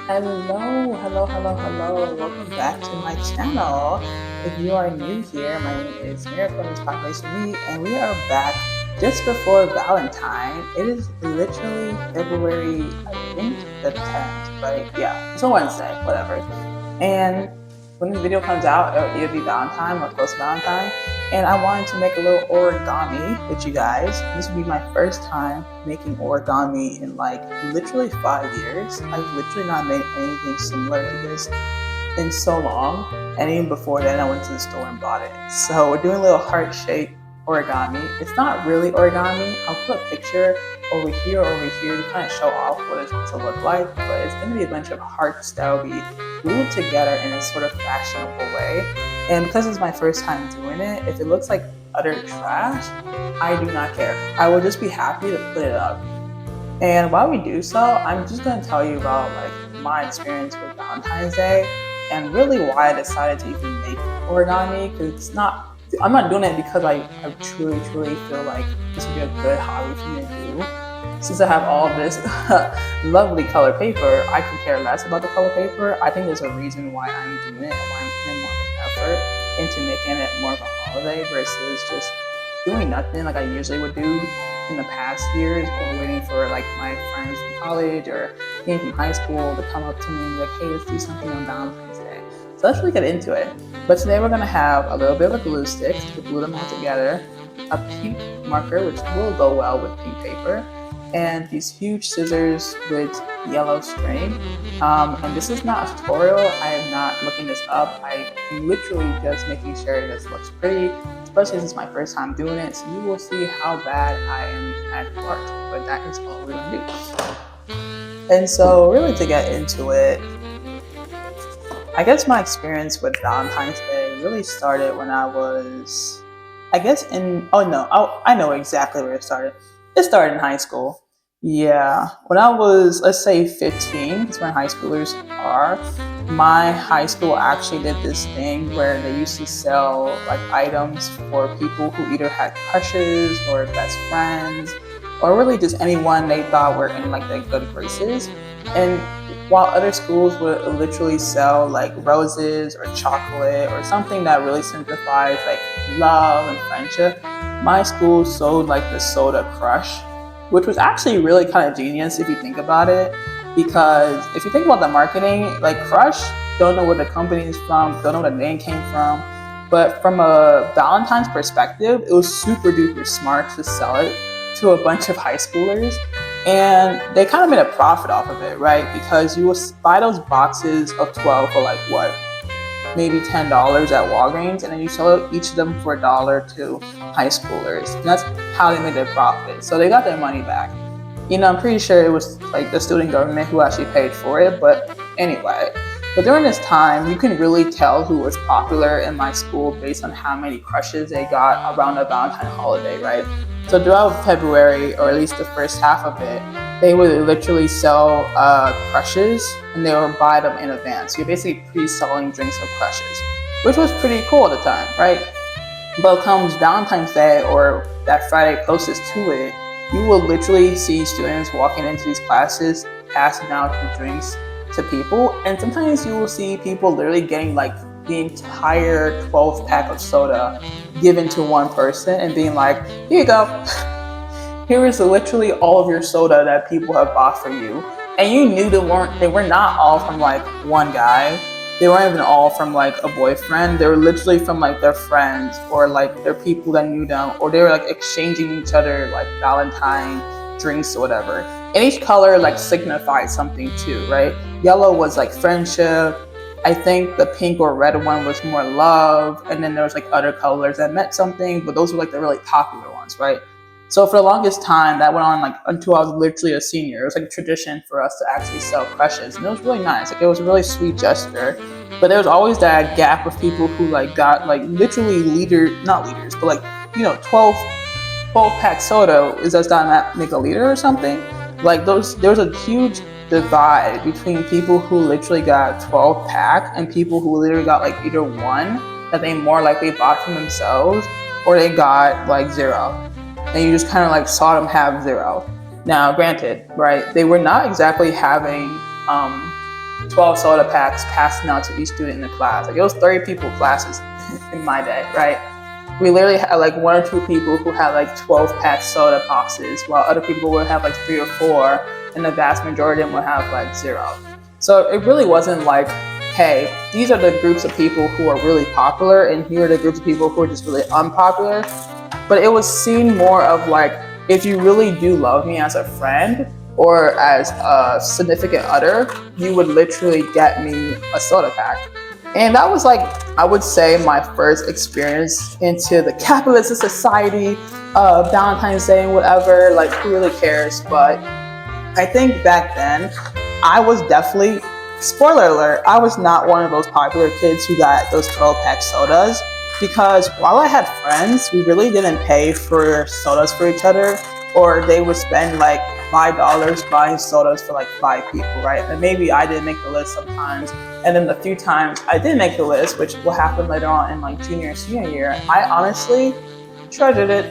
Hello. Welcome back to my channel. If you are new here, my name is Miracle Miss Population Me, and we are back just before Valentine. It is literally February, I think the 10th, right? Yeah, it's a Wednesday, whatever. And when the video comes out, it'll either be Valentine or close to Valentine. And I wanted to make a little origami with you guys. This will be my first time making origami in like literally 5 years. I've literally not made anything similar to this in so long. And even before then, I went to the store and bought it. So we're doing a little heart-shaped origami. It's not really origami. I'll put a picture over here to kind of show off what it's supposed to look like. But it's going to be a bunch of hearts that will be glued together in a sort of fashionable way. And because it's my first time doing it, if it looks like utter trash, I do not care. I will just be happy to put it up. And while we do so, I'm just going to tell you about like my experience with Valentine's Day and really why I decided to even make origami. Because I'm not doing it because I truly feel like this would be a good hobby for me to do. Since I have all this lovely color paper, I could care less about the color paper. I think there's a reason why I'm doing it and why I'm putting more of an effort into making it more of a holiday versus just doing nothing like I usually would do in the past years, or waiting for like my friends from college or being from high school to come up to me and be like, hey, let's do something on Valentine's Day. So let's really get into it. But today we're gonna have a little bit of a glue stick to glue them all together, a pink marker, which will go well with pink paper, and these huge scissors with yellow string. And this is not a tutorial. I am not looking this up. I'm literally just making sure this looks pretty, especially since it's my first time doing it. So you will see how bad I am at art, but that is all we're gonna do. And so really to get into it, I guess my experience with Valentine's Day really started when I was, I guess I know exactly where it started. It started in high school. Yeah, when I was, let's say 15, that's when high schoolers are. My high school actually did this thing where they used to sell like items for people who either had crushes or best friends, or really just anyone they thought were in like their good graces. And while other schools would literally sell like roses or chocolate or something that really signifies like love and friendship, my school sold like the soda crush, which was actually really kind of genius if you think about it. Because if you think about the marketing, like Crush, don't know where the company is from, don't know where the name came from. But from a Valentine's perspective, it was super duper smart to sell it to a bunch of high schoolers. And they kind of made a profit off of it, right? Because you will buy those boxes of 12 for like what? Maybe $10 at Walgreens, and then you sell each of them for $1 to high schoolers. And that's how they made their profit. So they got their money back. You know, I'm pretty sure it was like the student government who actually paid for it, but anyway. But during this time, you can really tell who was popular in my school based on how many crushes they got around the Valentine holiday, right? So throughout February, or at least the first half of it, they would literally sell crushes, and they would buy them in advance. So you're basically pre-selling drinks of crushes, which was pretty cool at the time, right? But comes Valentine's Day or that Friday closest to it, you will literally see students walking into these classes, passing out the drinks to people. And sometimes you will see people literally getting like the entire 12 pack of soda given to one person and being like, here you go. Here is literally all of your soda that people have bought for you. And you knew they were not all from like one guy. They weren't even all from like a boyfriend. They were literally from like their friends or like their people that knew them, or they were like exchanging each other like Valentine drinks or whatever. And each color like signified something too, right? Yellow was like friendship. I think the pink or red one was more love. And then there was like other colors that meant something, but those were like the really popular ones, right? So for the longest time, that went on like until I was literally a senior. It was like a tradition for us to actually sell crushes, and it was really nice. Like it was a really sweet gesture. But there was always that gap of people who like got like literally not liters, but like 12 pack soda. Does that not make a liter or something? Like there was a huge divide between people who literally got 12 pack and people who literally got like either one that they more likely bought from themselves, or they got like zero. And you just kind of like saw them have zero. Now, granted, right, they were not exactly having 12 soda packs passing out to each student in the class. Like it was 30 people classes in my day, right? We literally had like 1 or 2 people who had like 12 pack soda boxes, while other people would have like 3 or 4, and the vast majority of them would have like 0. So it really wasn't like, hey, these are the groups of people who are really popular, and here are the groups of people who are just really unpopular. But it was seen more of like, if you really do love me as a friend or as a significant other, you would literally get me a soda pack. And that was like, I would say, my first experience into the capitalist society of Valentine's Day and whatever, like who really cares? But I think back then, I was definitely, spoiler alert, I was not one of those popular kids who got those 12-pack sodas, because while I had friends, we really didn't pay for sodas for each other, or they would spend like $5 buying sodas for like 5 people, right? And maybe I didn't make the list sometimes, and then the few times I did make the list, which will happen later on in like junior and senior year, I honestly treasured it.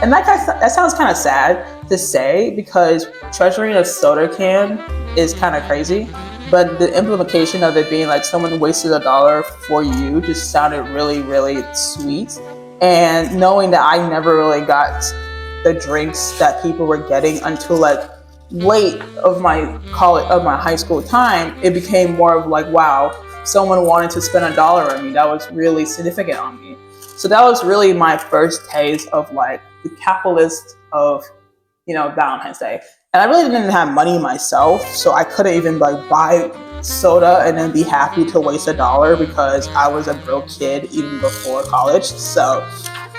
And that sounds kind of sad to say, because treasuring a soda can is kind of crazy, but the implication of it being like someone wasted $1 for you just sounded really, really sweet. And knowing that I never really got the drinks that people were getting until like late of my high school time, it became more of like, wow, someone wanted to spend $1 on me. That was really significant on me. So that was really my first taste of like the capitalist of, Valentine's Day. And I really didn't have money myself, so I couldn't even like buy soda and then be happy to waste $1 because I was a broke kid even before college. So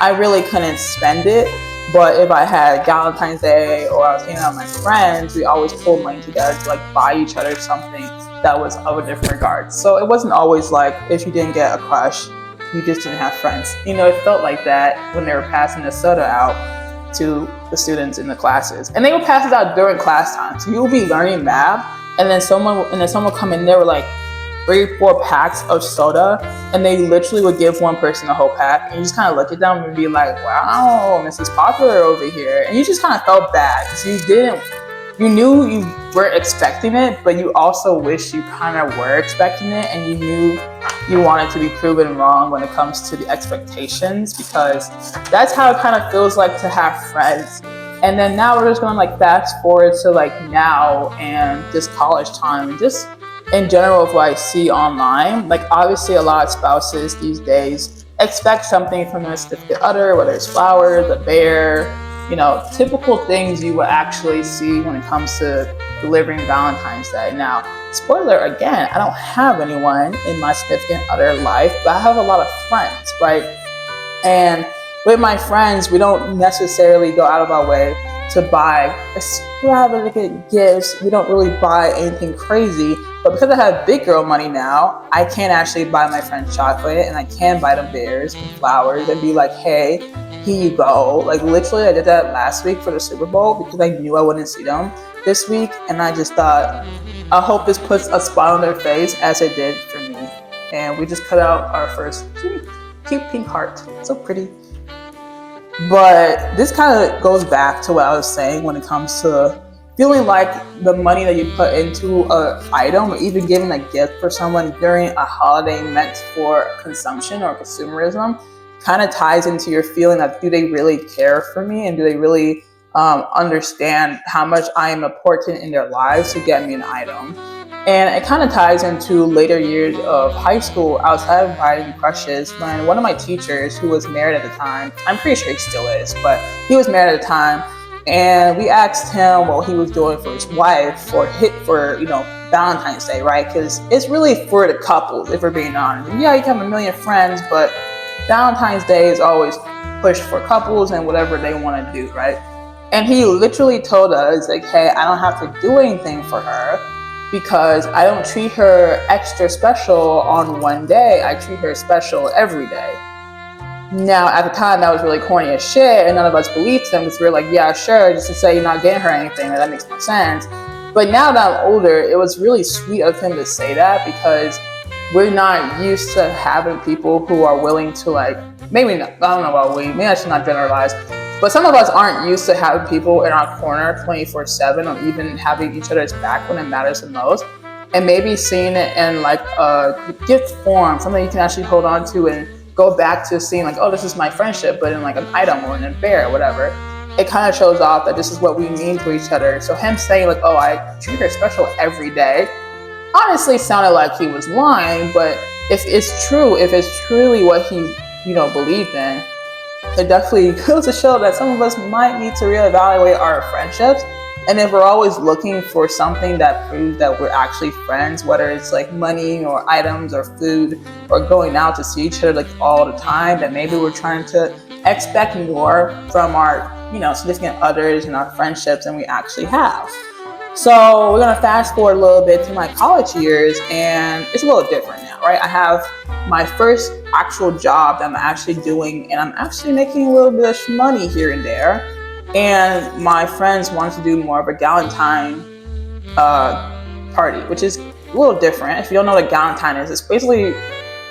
I really couldn't spend it. But if I had Valentine's Day or I was hanging out with my friends, we always pulled money together to like buy each other something that was of a different regard. So it wasn't always like if you didn't get a crush, you just didn't have friends. It felt like that when they were passing the soda out to the students in the classes. And they would pass it out during class time. So you would be learning math, and then someone would come in there with like 3 or 4 packs of soda, and they literally would give one person a whole pack, and you just kind of look at them and be like, wow, Mrs. Popular over here. And you just kind of felt bad because you knew you weren't expecting it, but you also wish you kind of were expecting it, and you knew you wanted to be proven wrong when it comes to the expectations, because that's how it kind of feels like to have friends. And then now we're just going to like fast forward to like now and just college time, and just in general of what I see online. Like obviously a lot of spouses these days expect something from their significant other, whether it's flowers, a bear, typical things you will actually see when it comes to delivering Valentine's Day. Now, spoiler again, I don't have anyone in my significant other life, but I have a lot of friends, right? And with my friends, we don't necessarily go out of our way to buy extravagant gifts. We don't really buy anything crazy, but because I have big girl money now, I can actually buy my friends chocolate, and I can buy them bears and flowers and be like, hey, here you go. Like literally I did that last week for the Super Bowl because I knew I wouldn't see them this week, and I just thought, I hope this puts a smile on their face as it did for me. And we just cut out our first cute pink heart. So pretty. But this kind of goes back to what I was saying when it comes to feeling like the money that you put into an item, or even giving a gift for someone during a holiday meant for consumption or consumerism, kind of ties into your feeling that, do they really care for me, and do they really understand how much I am important in their lives to get me an item. And it kind of ties into later years of high school, outside of riding crushes, when one of my teachers, who was married at the time, I'm pretty sure he still is, but he was married at the time, and we asked him what he was doing for his wife for Valentine's Day, right? Because it's really for the couples, if we're being honest. Yeah, you can have a million friends, but Valentine's Day is always pushed for couples and whatever they want to do, right? And he literally told us, like, hey, I don't have to do anything for her because I don't treat her extra special on one day. I treat her special every day. Now, at the time, that was really corny as shit, and none of us believed him because we were like, yeah, sure, just to say you're not getting her anything, that makes more sense. But now that I'm older, it was really sweet of him to say that, because we're not used to having people who are willing to, like, maybe not, I don't know about maybe I should not generalize, but some of us aren't used to having people in our corner 24/7, or even having each other's back when it matters the most. and maybe seeing it in like a gift form, something you can actually hold on to and go back to seeing like, oh, this is my friendship, but in like an item or in a bear or whatever. It kind of shows off that this is what we mean to each other. So him saying like, oh, I treat her special every day, honestly sounded like he was lying. But if it's true, if it's truly what he, believed in, it definitely goes to show that some of us might need to reevaluate our friendships. And if we're always looking for something that proves that we're actually friends, whether it's like money or items or food or going out to see each other like all the time, then maybe we're trying to expect more from our, significant others and our friendships than we actually have. So we're gonna fast forward a little bit to my college years, and it's a little different now, right? I have my first actual job that I'm actually doing, and I'm actually making a little bit of money here and there. And my friends wanted to do more of a Valentine party, which is a little different. If you don't know what Valentine is, it's basically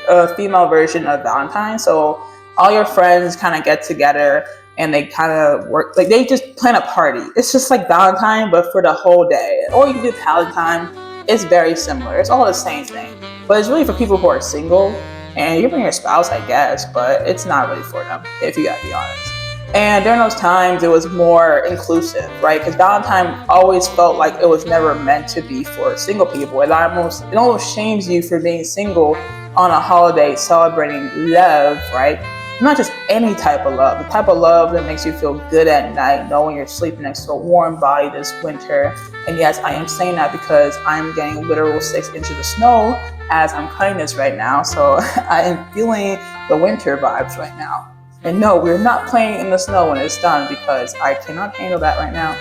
a female version of Valentine. So all your friends kind of get together and they kind of work, like they just plan a party. It's just like Valentine, but for the whole day. Or you can do Valentine. It's very similar. It's all the same thing. But it's really for people who are single, and you bring your spouse, I guess, but it's not really for them, if you gotta be honest. And during those times, it was more inclusive, right? Because Valentine always felt like it was never meant to be for single people. It almost shames you for being single on a holiday celebrating love, right? Not just any type of love, the type of love that makes you feel good at night, knowing you're sleeping next to a warm body this winter. And yes, I am saying that because I'm getting literal 6 inches of snow as I'm cutting this right now. So I am feeling the winter vibes right now. And no, we're not playing in the snow when it's done because I cannot handle that right now.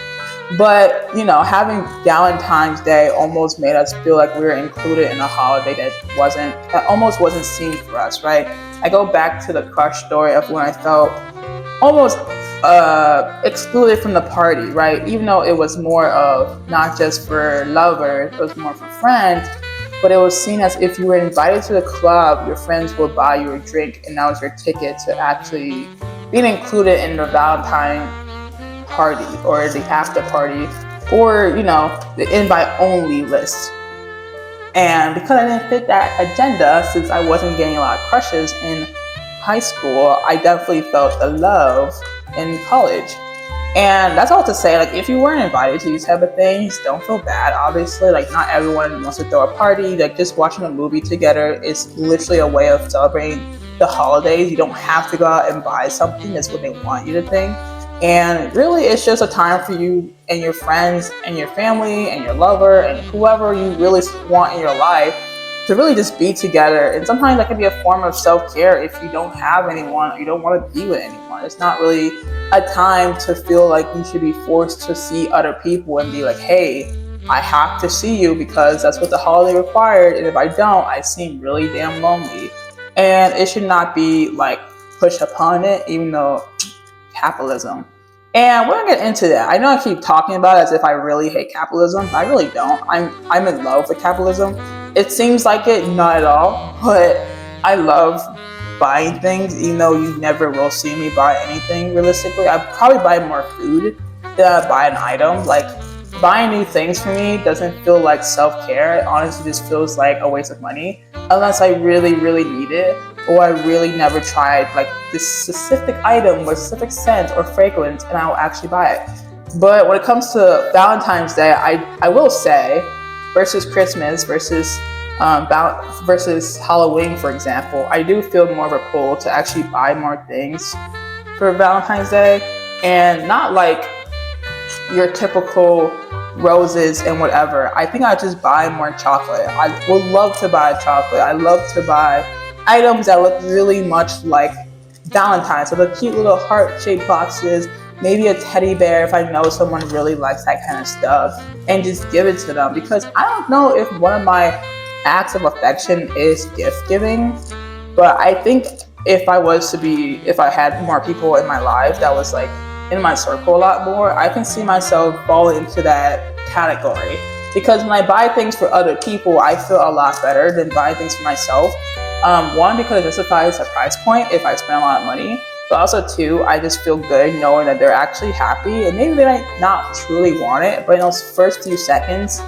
But, having Valentine's Day almost made us feel like we were included in a holiday that almost wasn't seen for us, right? I go back to the crush story of when I felt almost excluded from the party, right? Even though it was more of not just for lovers, it was more for friends. But it was seen as if you were invited to the club, your friends would buy you a drink, and that was your ticket to actually being included in the Valentine party or the after party or, the invite only list. And because I didn't fit that agenda, since I wasn't getting a lot of crushes in high school, I definitely felt the love in college. And that's all to say, like, if you weren't invited to these type of things, don't feel bad. Obviously, like, not everyone wants to throw a party. Like, just watching a movie together is literally a way of celebrating the holidays. You don't have to go out and buy something. That's what they want you to think. And really, it's just a time for you and your friends and your family and your lover and whoever you really want in your life to really just be together. And sometimes that can be a form of self-care if you don't have anyone or you don't want to be with anyone. It's not really a time to feel like you should be forced to see other people and be like, hey, I have to see you because that's what the holiday required. And if I don't, I seem really damn lonely. And it should not be like pushed upon it, even though capitalism. And we're gonna get into that. I know I keep talking about it as if I really hate capitalism. I really don't. I'm in love with capitalism. It seems like it, not at all. But I love buying things, even though you never will see me buy anything realistically. I probably buy more food than I buy an item. Like, buying new things for me doesn't feel like self-care. It honestly just feels like a waste of money unless I really, really need it, or I really never tried like this specific item or specific scent or fragrance, and I will actually buy it. But when it comes to Valentine's Day, I will say, versus Christmas, versus Halloween, for example, I do feel more of a pull to actually buy more things for Valentine's Day, and not like your typical roses and whatever. I think I just buy more chocolate. I would love to buy chocolate. I love to buy items that look really much like Valentine's. So the cute little heart-shaped boxes, maybe a teddy bear if I know someone really likes that kind of stuff, and just give it to them. Because I don't know if one of my acts of affection is gift giving, but I think if I had more people in my life that was like in my circle a lot more, I can see myself falling into that category. Because when I buy things for other people, I feel a lot better than buying things for myself. One, because it justifies the price point if I spend a lot of money. But also two, I just feel good knowing that they're actually happy. And maybe they might not truly want it, but in those first few seconds,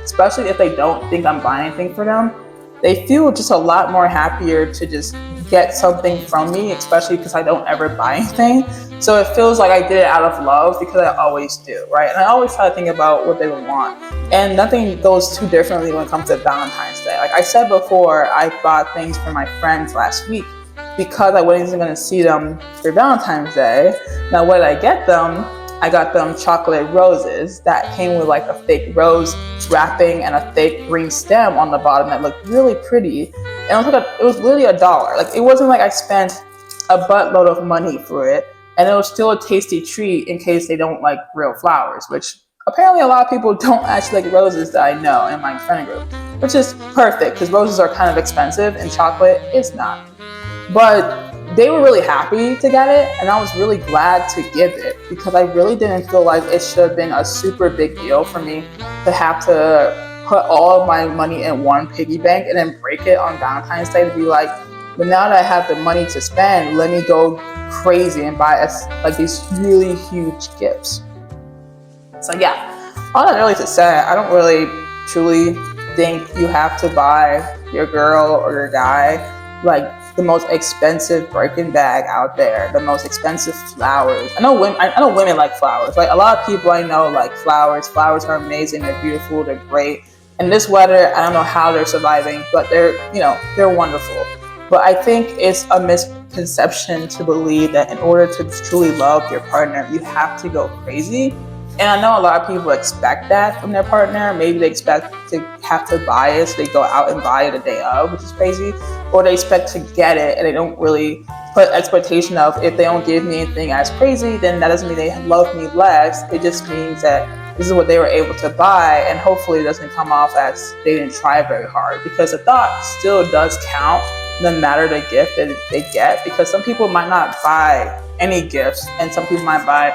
especially if they don't think I'm buying anything for them, they feel just a lot more happier to just get something from me, especially because I don't ever buy anything. So it feels like I did it out of love because I always do, right? And I always try to think about what they would want. And nothing goes too differently when it comes to Valentine's Day. Like I said before, I bought things for my friends last week because I wasn't going to see them for Valentine's Day. Now, what did I get them? I got them chocolate roses that came with like a fake rose wrapping and a fake green stem on the bottom that looked really pretty. And it was literally $1. Like it wasn't like I spent a buttload of money for it, and it was still a tasty treat in case they don't like real flowers, which apparently a lot of people don't actually like roses that I know in my friend group, which is perfect because roses are kind of expensive and chocolate is not. But they were really happy to get it, and I was really glad to give it because I really didn't feel like it should have been a super big deal for me to have to put all of my money in one piggy bank and then break it on Valentine's Day to be like, but now that I have the money to spend, let me go crazy and buy like these really huge gifts. So yeah, all that really to say, I don't really truly think you have to buy your girl or your guy like the most expensive Birkin bag out there, the most expensive flowers. I know women like flowers. Like a lot of people I know like flowers. Flowers are amazing. They're beautiful. They're great. In this weather, I don't know how they're surviving, but they're wonderful. But I think it's a misconception to believe that in order to truly love your partner, you have to go crazy. And I know a lot of people expect that from their partner. Maybe they expect to have to buy it, so they go out and buy it the day of, which is crazy. Or they expect to get it and they don't really put expectation of if they don't give me anything as crazy, then that doesn't mean they love me less. It just means that this is what they were able to buy, and hopefully it doesn't come off as they didn't try very hard, because the thought still does count no matter the gift that they get, because some people might not buy any gifts and some people might buy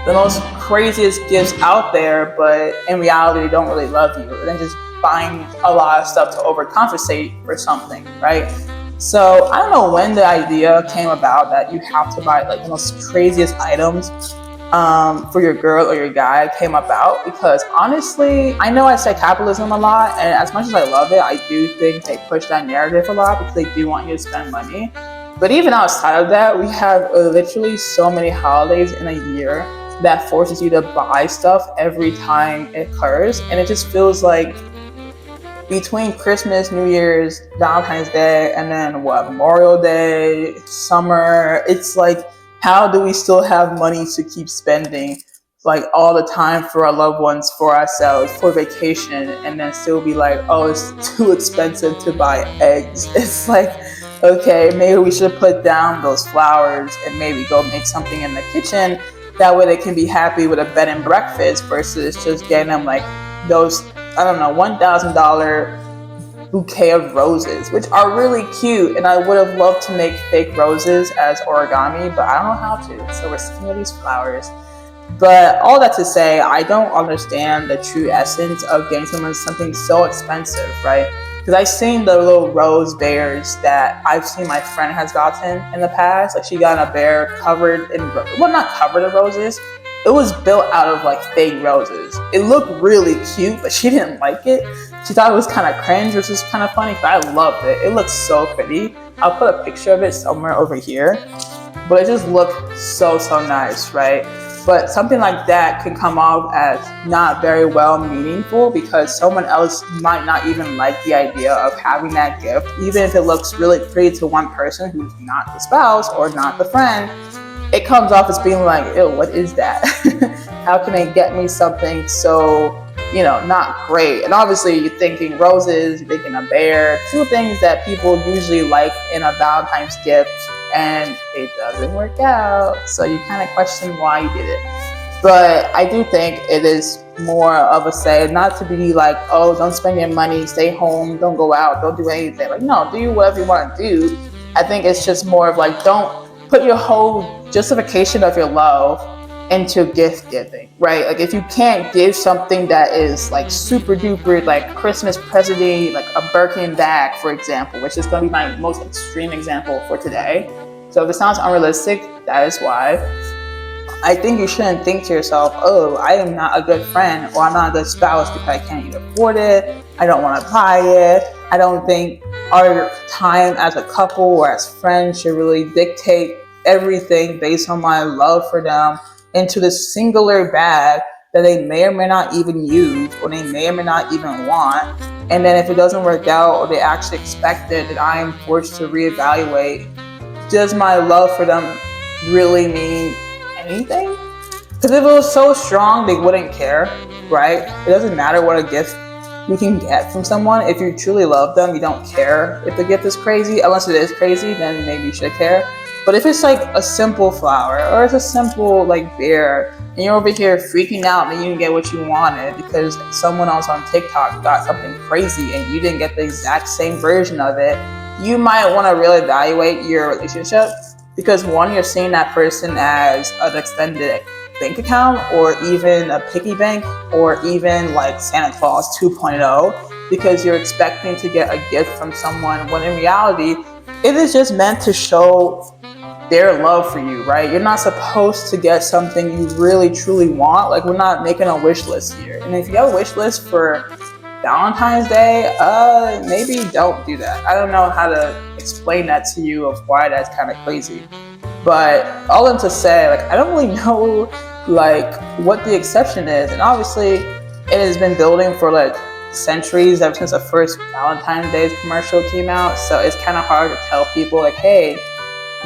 the most craziest gifts out there, but in reality they don't really love you, and then just buying a lot of stuff to overcompensate for something, right? So I don't know when the idea came about that you have to buy like the most craziest items for your girl or your guy came about, because honestly, I know I say capitalism a lot, and as much as I love it, I do think they push that narrative a lot because they do want you to spend money. But even outside of that, we have literally so many holidays in a year that forces you to buy stuff every time it occurs, and it just feels like between Christmas, New Year's, Valentine's Day, and then Memorial Day, summer, it's like, how do we still have money to keep spending like all the time for our loved ones, for ourselves, for vacation, and then still be like, oh, it's too expensive to buy eggs? It's like, okay, maybe we should put down those flowers and maybe go make something in the kitchen. That way they can be happy with a bed and breakfast versus just getting them like those, I don't know, $1,000 bouquet of roses, which are really cute. And I would have loved to make fake roses as origami, but I don't know how to. So we're sticking with these flowers. But all that to say, I don't understand the true essence of getting someone something so expensive, right? Because I've seen the little rose bears that I've seen my friend has gotten in the past. Like she got a bear covered in, well, not covered in roses. It was built out of like fake roses. It looked really cute, but she didn't like it. She thought it was kind of cringe, which is kind of funny because I loved it. It looks so pretty. I'll put a picture of it somewhere over here. But it just looked so nice, right? But something like that can come off as not very well meaningful because someone else might not even like the idea of having that gift, even if it looks really pretty to one person who's not the spouse or not the friend. It comes off as being like, ew, what is that? How can they get me something so, not great? And obviously you're thinking roses, you're thinking a bear, two things that people usually like in a Valentine's gift, and it doesn't work out. So you kind of question why you did it. But I do think it is more of a say, not to be like, oh, don't spend your money, stay home, don't go out, don't do anything. Like, no, do whatever you want to do. I think it's just more of like, don't put your whole justification of your love into gift giving, right? Like if you can't give something that is like super duper, like Christmas present, like a Birkin bag, for example, which is going to be my most extreme example for today. So if it sounds unrealistic, that is why. I think you shouldn't think to yourself, oh, I am not a good friend or I'm not a good spouse because I can't even afford it. I don't want to buy it. I don't think our time as a couple or as friends should really dictate everything based on my love for them into this singular bag that they may or may not even use or they may or may not even want. And then if it doesn't work out or they actually expect it, then I am forced to reevaluate, does my love for them really mean anything? Because if it was so strong, they wouldn't care, right? It doesn't matter what a gift you can get from someone. If you truly love them, you don't care if the gift is crazy. Unless it is crazy, then maybe you should care. But if it's like a simple flower or it's a simple like bear and you're over here freaking out that you didn't get what you wanted because someone else on TikTok got something crazy and you didn't get the exact same version of it, you might want to reevaluate your relationship. Because one, you're seeing that person as an extended bank account or even a piggy bank or even like Santa Claus 2.0 because you're expecting to get a gift from someone when in reality, it is just meant to show their love for you, right? You're not supposed to get something you really truly want. Like, we're not making a wish list here. And if you have a wish list for Valentine's Day, maybe don't do that. I don't know how to explain that to you of why that's kind of crazy. But all in to say, like, I don't really know like what the exception is. And obviously it has been building for like centuries, ever since the first Valentine's Day commercial came out. So it's kind of hard to tell people like, hey,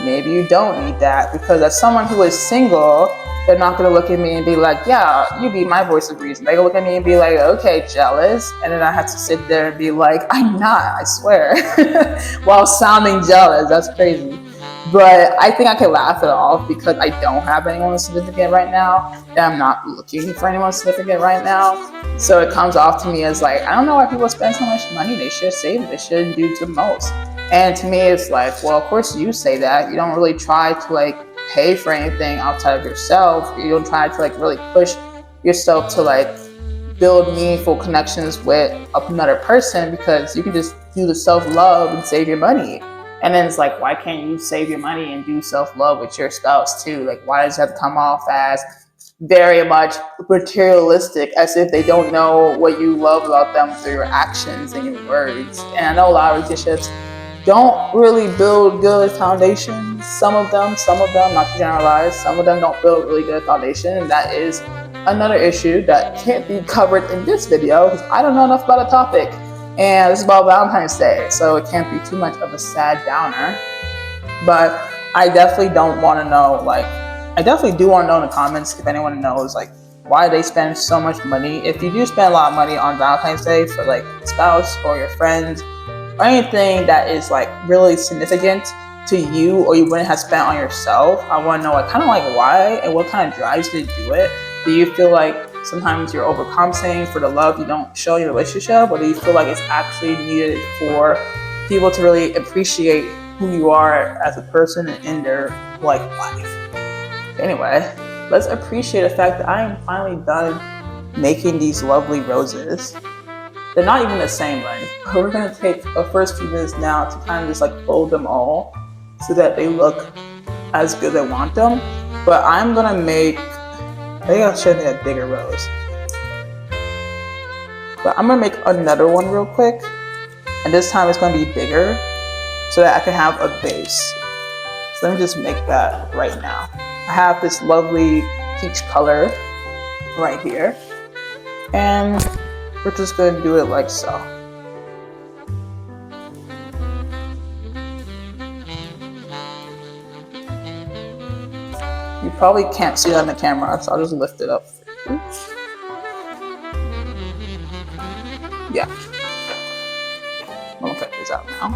maybe you don't need that. Because as someone who is single, they're not going to look at me and be like, yeah, you be my voice of reason. They're going to look at me and be like, okay, jealous. And then I have to sit there and be like, I'm not, I swear. While sounding jealous. That's crazy. But I think I can laugh it off because I don't have anyone significant right now. And I'm not looking for anyone significant right now. So it comes off to me as like, I don't know why people spend so much money. They should save it. They shouldn't do the most. And to me, it's like, well, of course you say that. You don't really try to like pay for anything outside of yourself. You don't try to like really push yourself to like build meaningful connections with another person because you can just do the self-love and save your money. And then it's like, why can't you save your money and do self-love with your spouse too? Like, why does it have to come off as very much materialistic, as if they don't know what you love about them through your actions and your words? And I know a lot of relationships don't really build good foundations. Some of them, not to generalize, some of them don't build really good foundation. And that is another issue that can't be covered in this video because I don't know enough about the topic. And this is about Valentine's Day, so it can't be too much of a sad downer. But I definitely don't want to know, like, I definitely do want to know in the comments if anyone knows, like, why they spend so much money. If you do spend a lot of money on Valentine's Day for, like, a spouse or your friends, or anything that is, like, really significant to you or you wouldn't have spent on yourself, I want to know, like, kind of like why and what kind of drives you to do it. Do you feel like sometimes you're overcompensating for the love you don't show in your relationship, or do you feel like it's actually needed for people to really appreciate who you are as a person in their like life? Anyway, let's appreciate the fact that I am finally done making these lovely roses. They're not even the same length. We're gonna take the first few minutes now to kind of just like fold them all so that they look as good as I want them. But I'm gonna make, I think I should have a bigger rose. But I'm gonna make another one real quick. And this time it's gonna be bigger so that I can have a base. So let me just make that right now. I have this lovely peach color right here. And we're just gonna do it like so. You probably can't see that on the camera, so I'll just lift it up. Oops. Yeah. I'm gonna cut this out now.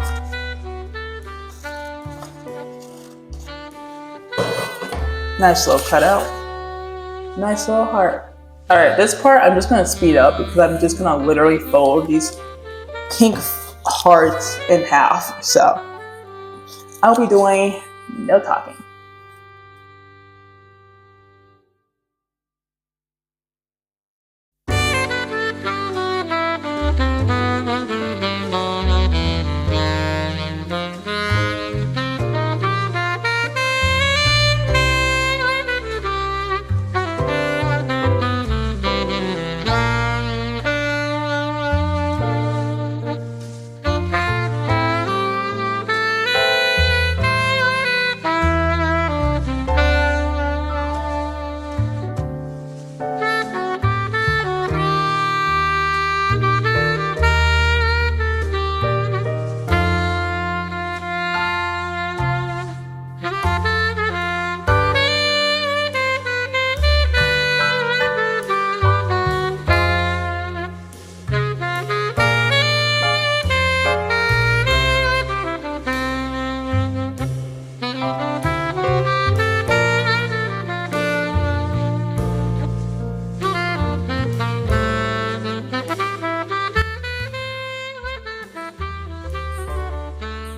Nice little cutout. Nice little heart. Alright, this part I'm just gonna speed up because I'm just gonna literally fold these pink hearts in half. So I'll be doing no talking.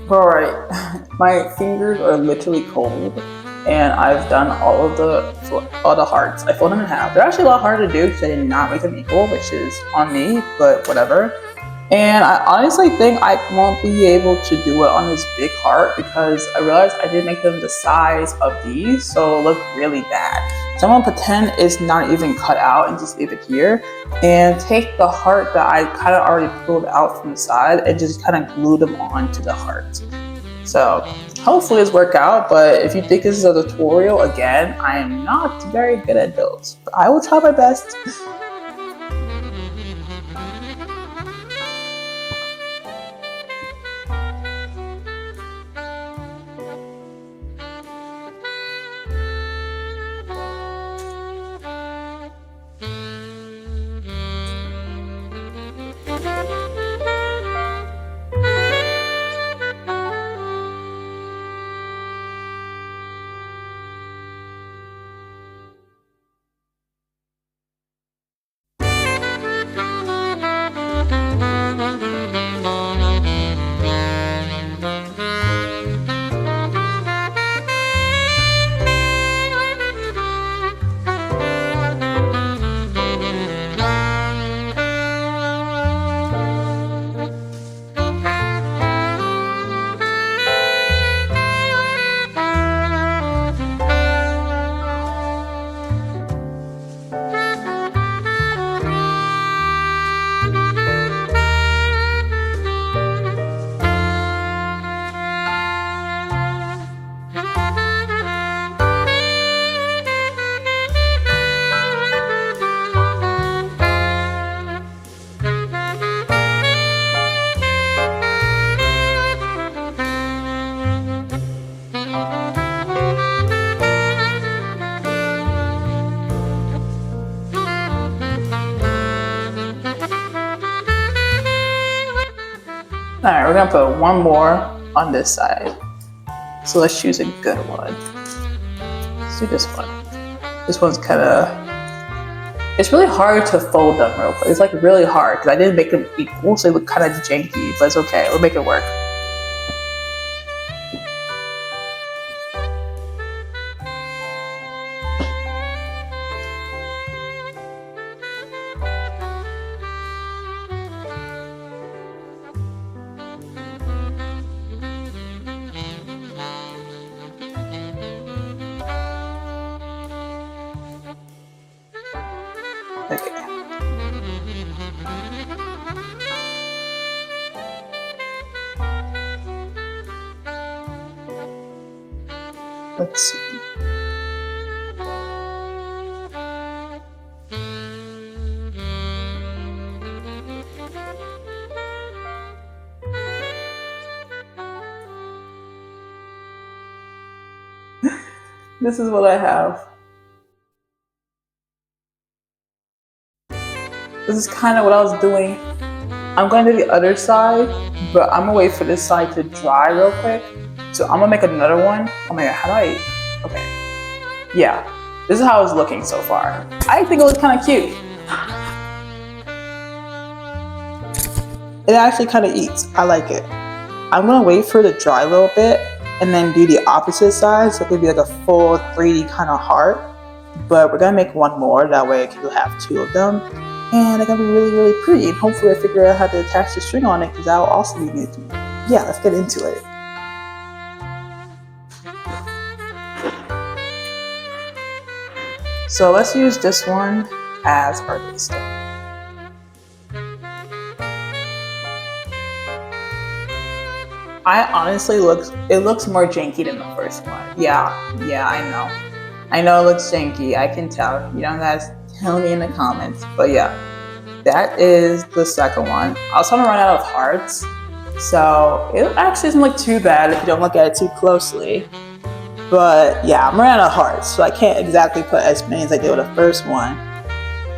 All right, my fingers are literally cold, and I've done all the hearts. I fold them in half. They're actually a lot harder to do because I did not make them equal, which is on me, but whatever. And I honestly think I won't be able to do it on this big heart because I realized I didn't make them the size of these, so it looked really bad. So I'm gonna pretend it's not even cut out and just leave it here and take the heart that I kind of already pulled out from the side and just kind of glue them onto the heart. So hopefully it's work out, but if you think this is a tutorial, again, I am not very good at those. But I will try my best. All right, we're gonna put one more on this side. So let's choose a good one. Let's do this one. This one's kind of, it's really hard to fold them real quick. It's like really hard because I didn't make them equal, so they look kind of janky, but it's okay. We'll make it work. Okay. Let's see. This is what I have. This is kind of what I was doing. I'm going to the other side, but I'm gonna wait for this side to dry real quick. So I'm gonna make another one. Oh my god, how do I? Okay. Yeah, this is how it's looking so far. I think it was kind of cute. It actually kind of eats. I like it. I'm gonna wait for it to dry a little bit and then do the opposite side. So it could be like a full 3D kind of heart. But we're gonna make one more. That way I can have two of them. And they're gonna be really, really pretty. And hopefully I figure out how to attach the string on it because that will also be new to me. Yeah, let's get into it. So let's use this one as our base stone. It looks more janky than the first one. Yeah, I know. I know it looks janky, I can tell. You don't guys tell me in the comments. But yeah, that is the second one. I was trying to run out of hearts. So it actually doesn't look too bad if you don't look at it too closely. But yeah, I'm running out of hearts, so I can't exactly put as many as I did with the first one.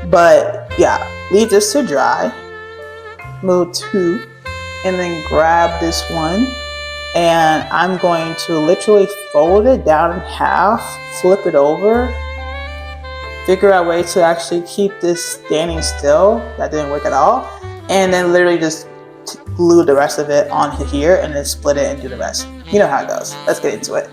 But yeah, leave this to dry. Move two, and then grab this one. And I'm going to literally fold it down in half, flip it over, figure out a way to actually keep this standing still. That didn't work at all. And then literally just glue the rest of it onto here and then split it and do the rest. You know how it goes. Let's get into it.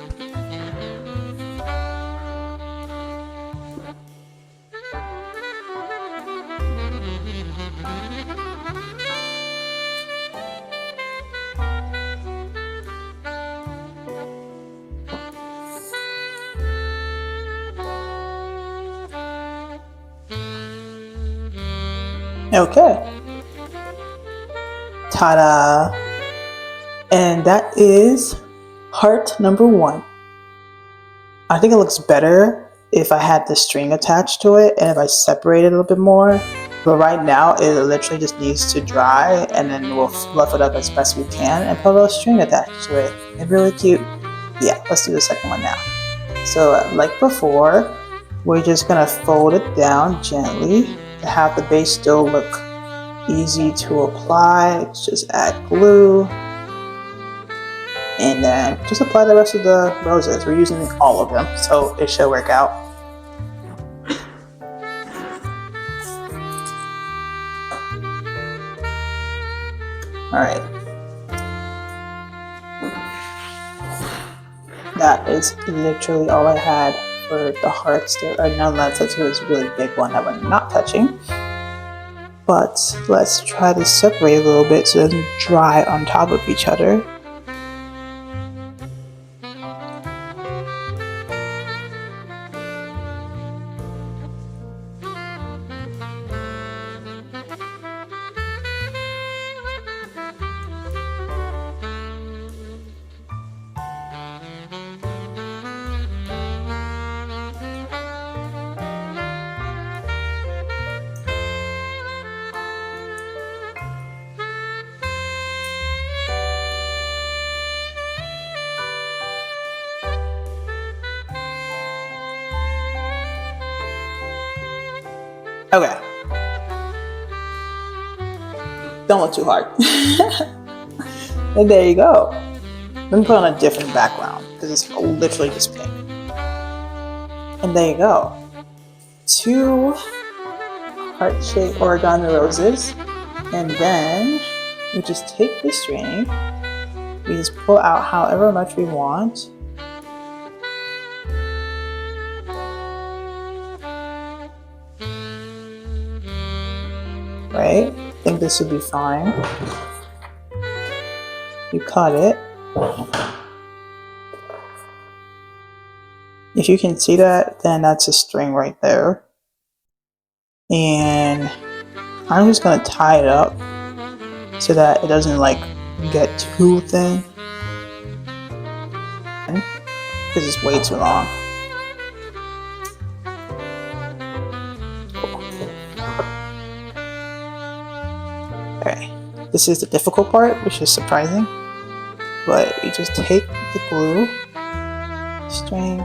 Okay. Ta-da! And that is heart number 1. I think it looks better if I had the string attached to it and if I separate it a little bit more. But right now it literally just needs to dry, and then we'll fluff it up as best we can and put a little string attached to it. It's really cute. Yeah, let's do the second one now. So like before, we're just gonna fold it down gently to have the base still look easy to apply. Just add glue and then just apply the rest of the roses. We're using all of them, so it should work out. Alright, that is literally all I had for the hearts. There are none left. That's a really big one that we're not touching. But let's try to separate a little bit so it doesn't dry on top of each other. Okay. Don't look too hard. And there you go. Let me put on a different background because it's literally just pink. And there you go. 2 heart-shaped origami roses. And then we just take the string. We just pull out however much we want. Right? I think this would be fine. You cut it. If you can see that, then that's a string right there. And I'm just gonna tie it up so that it doesn't like get too thin because it's way too long. Okay, this is the difficult part, which is surprising, but you just take the glue, string,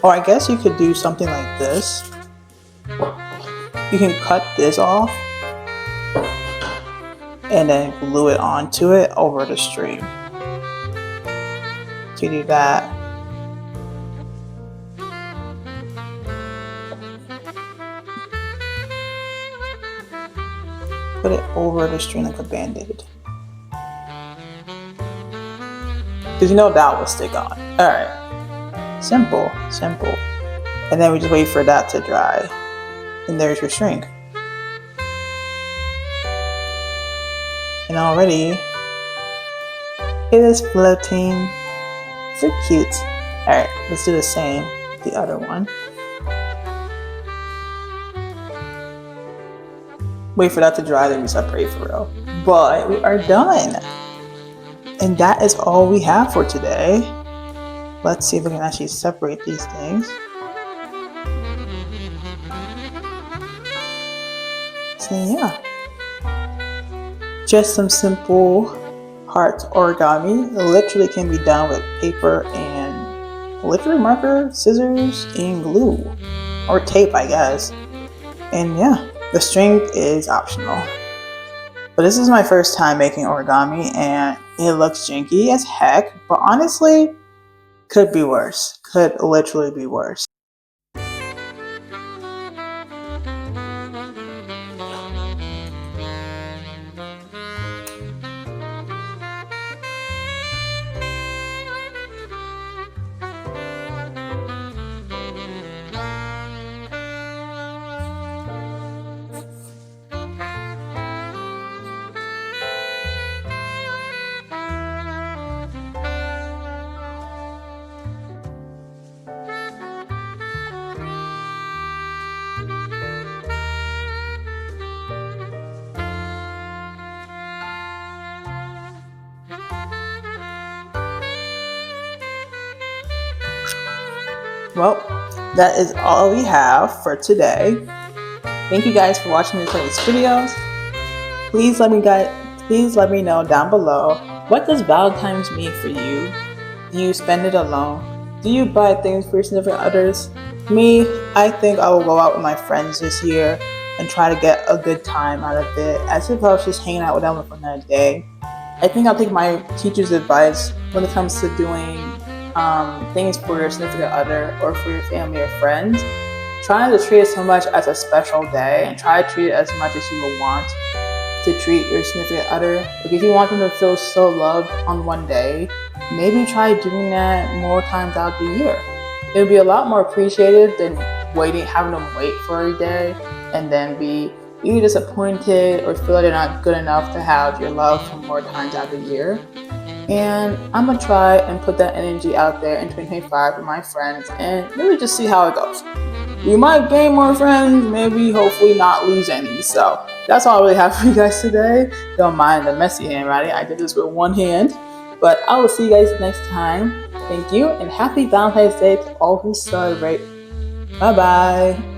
or I guess you could do something like this. You can cut this off and then glue it onto it over the string. So you do that. Put it over the string like a band-aid. Because you know that will stick on. Alright. Simple, simple. And then we just wait for that to dry. And there's your string. And already it is floating. So cute. Alright, let's do the same with the other one. Wait for that to dry, then we separate for real. But we are done. And that is all we have for today. Let's see if we can actually separate these things. So yeah, just some simple heart origami. It literally can be done with paper and literally marker, scissors, and glue. Or tape, I guess. And yeah, The string is optional. But this is my first time making origami and it looks janky as heck, but honestly, could be worse. Could literally be worse. Well, that is all we have for today. Thank you guys for watching this latest videos. Please let me know down below, what does Valentine's mean for you? Do you spend it alone? Do you buy things for your significant others? Me, I think I will go out with my friends this year and try to get a good time out of it, as if I was just hanging out with them for another day. I think I'll take my teacher's advice when it comes to doing things for your significant other or for your family or friends. Try to treat it so much as a special day and try to treat it as much as you would want to treat your significant other. Like if you want them to feel so loved on one day, maybe try doing that more times out the year. It would be a lot more appreciated than having them wait for a day and then be either disappointed or feel like they're not good enough to have your love for more times out the year. And I'm gonna try and put that energy out there in 2025 with my friends and really just see how it goes. You might gain more friends, maybe hopefully not lose any. So that's all I really have for you guys today. Don't mind the messy handwriting. I did this with one hand. But I will see you guys next time. Thank you and happy Valentine's Day to all who celebrate. Bye bye.